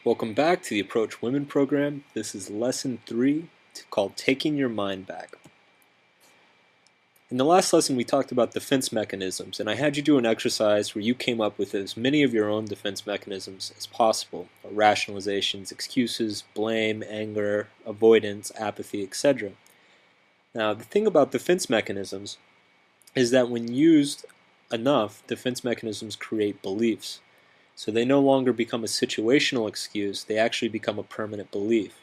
Welcome back to the Approach Women program. This is lesson 3 called Taking Your Mind Back. In the last lesson, we talked about defense mechanisms, and I had you do an exercise where you came up with as many of your own defense mechanisms as possible: rationalizations, excuses, blame, anger, avoidance, apathy, etc. Now, the thing about defense mechanisms is that when used enough, defense mechanisms create beliefs. So they no longer become a situational excuse, they actually become a permanent belief.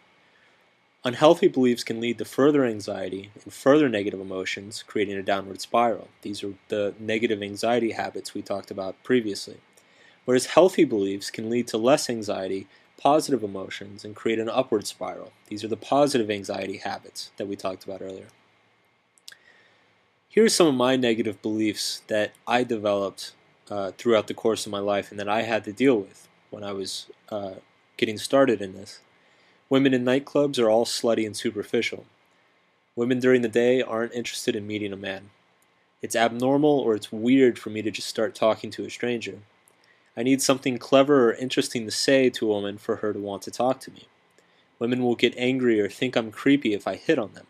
Unhealthy beliefs can lead to further anxiety and further negative emotions, creating a downward spiral. These are the negative anxiety habits we talked about previously. Whereas healthy beliefs can lead to less anxiety, positive emotions, and create an upward spiral. These are the positive anxiety habits that we talked about earlier. Here are some of my negative beliefs that I developed throughout the course of my life and that I had to deal with when I was getting started in this. Women in nightclubs are all slutty and superficial. Women during the day aren't interested in meeting a man. It's abnormal or it's weird for me to just start talking to a stranger. I need something clever or interesting to say to a woman for her to want to talk to me. Women will get angry or think I'm creepy if I hit on them.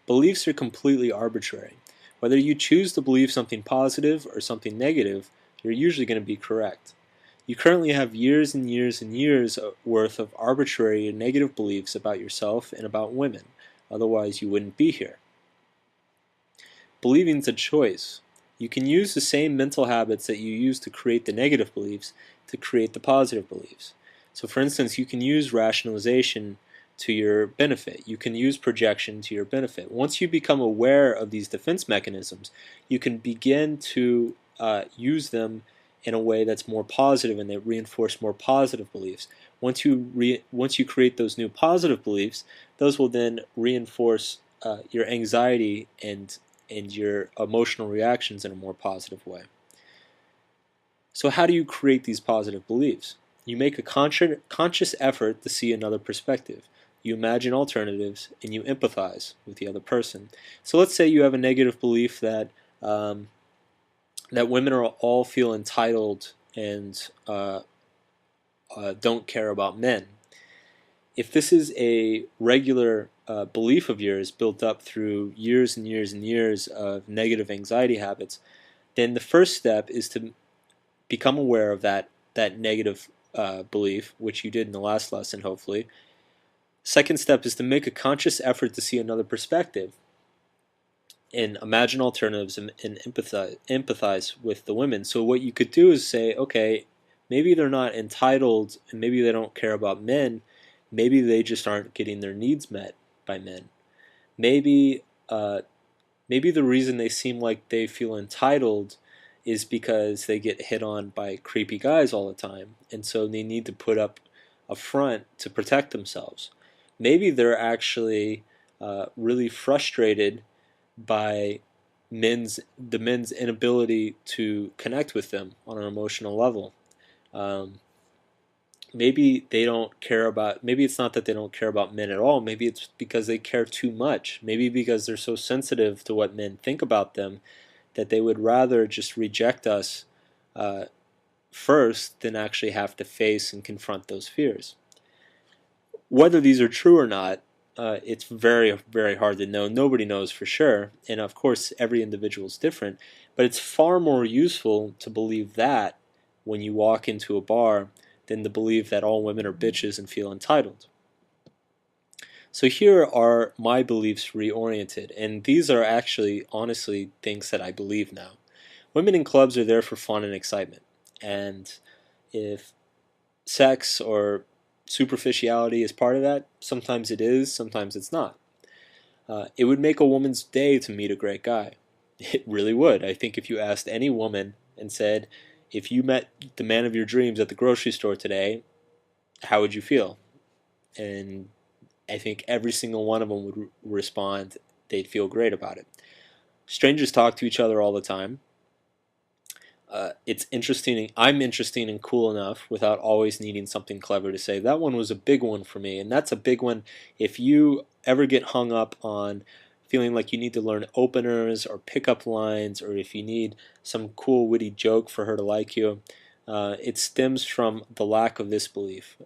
Beliefs are completely arbitrary. Whether you choose to believe something positive or something negative, you're usually going to be correct. You currently have years and years and years worth of arbitrary and negative beliefs about yourself and about women. Otherwise, you wouldn't be here. Believing is a choice. You can use the same mental habits that you use to create the negative beliefs to create the positive beliefs. So for instance, you can use rationalization to your benefit. You can use projection to your benefit. Once you become aware of these defense mechanisms, you can begin to use them in a way that's more positive and they reinforce more positive beliefs. Once you create those new positive beliefs, those will then reinforce your anxiety and your emotional reactions in a more positive way. So how do you create these positive beliefs? You make a conscious effort to see another perspective. You imagine alternatives and you empathize with the other person. So let's say you have a negative belief that that women are all feel entitled and don't care about men. If this is a regular belief of yours built up through years and years and years of negative anxiety habits, then the first step is to become aware of that negative belief, which you did in the last lesson, hopefully. Second step is to make a conscious effort to see another perspective and imagine alternatives and empathize with the women. So what you could do is say, okay, maybe they're not entitled and maybe they don't care about men. Maybe they just aren't getting their needs met by men. Maybe maybe the reason they seem like they feel entitled is because they get hit on by creepy guys all the time, and so they need to put up a front to protect themselves. Maybe they're actually really frustrated by the men's inability to connect with them on an emotional level. Um, Maybe they don't care about, maybe it's not that they don't care about men at all. Maybe it's because they care too much. Maybe because they're so sensitive to what men think about them that they would rather just reject us uh, first than actually have to face and confront those fears. Whether these are true or not, it's very, very hard to know. Nobody knows for sure. And of course, every individual is different. But it's far more useful to believe that when you walk into a bar than to believe that all women are bitches and feel entitled. So here are my beliefs reoriented, and these are actually, honestly, things that I believe now. Women in clubs are there for fun and excitement, and if sex or superficiality is part of that, sometimes it is, sometimes it's not. It would make a woman's day to meet a great guy. It really would. I think if you asked any woman and said, if you met the man of your dreams at the grocery store today, how would you feel? And I think every single one of them would respond they'd feel great about it. Strangers talk to each other all the time. It's interesting. I'm interesting and cool enough without always needing something clever to say. That one was a big one for me, and that's a big one. If you ever get hung up on feeling like you need to learn openers or pickup lines, or if you need some cool witty joke for her to like you, it stems from the lack of this belief.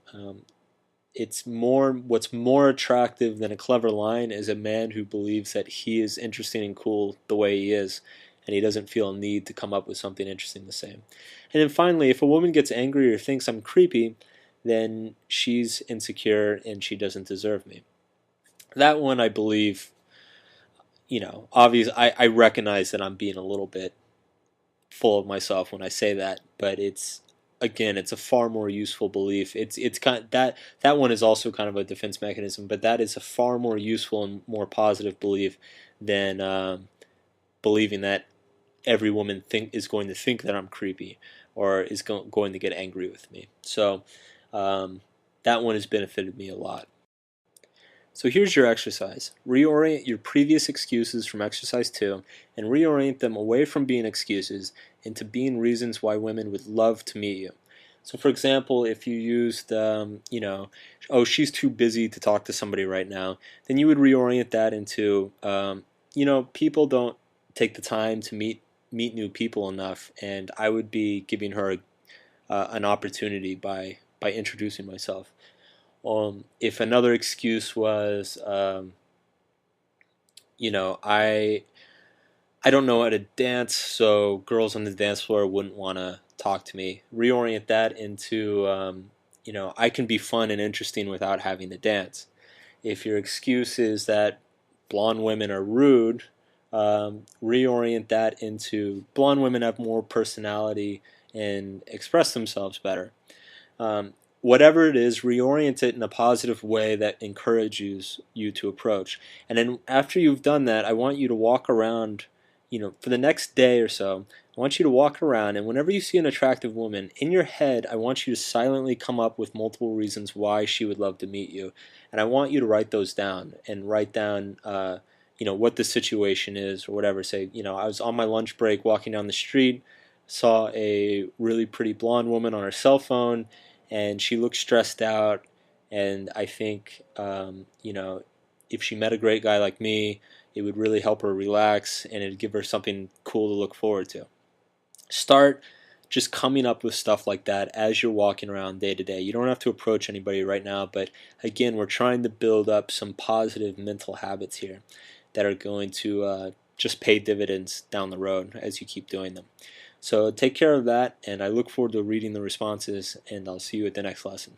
What's more attractive than a clever line is a man who believes that he is interesting and cool the way he is, and he doesn't feel a need to come up with something interesting to say. And then finally, if a woman gets angry or thinks I'm creepy, then she's insecure and she doesn't deserve me. That one, I believe, I recognize that I'm being a little bit full of myself when I say that, but it's a far more useful belief. It's kind of, that one is also kind of a defense mechanism, but that is a far more useful and more positive belief than believing that every woman is going to think that I'm creepy or is going to get angry with me. So that one has benefited me a lot. So here's your exercise. Reorient your previous excuses from exercise 2 and reorient them away from being excuses into being reasons why women would love to meet you. So for example, if you used, oh, she's too busy to talk to somebody right now, then you would reorient that into, people don't take the time to meet new people enough, and I would be giving her an opportunity by introducing myself. If another excuse was, I don't know how to dance, so girls on the dance floor wouldn't want to talk to me. Reorient that into, I can be fun and interesting without having to dance. If your excuse is that blonde women are rude, reorient that into blonde women have more personality and express themselves better. Whatever it is, reorient it in a positive way that encourages you to approach. And then after you've done that, I want you to walk around, for the next day or so, I want you to walk around, and whenever you see an attractive woman, in your head, I want you to silently come up with multiple reasons why she would love to meet you. And I want you to write those down, and write down, what the situation is or whatever. Say, I was on my lunch break walking down the street, saw a really pretty blonde woman on her cell phone, and she looked stressed out, and I think, if she met a great guy like me, it would really help her relax, and it'd give her something cool to look forward to. Start just coming up with stuff like that as you're walking around day to day. You don't have to approach anybody right now, but again, we're trying to build up some positive mental habits here that are going to just pay dividends down the road as you keep doing them. So take care of that, and I look forward to reading the responses, and I'll see you at the next lesson.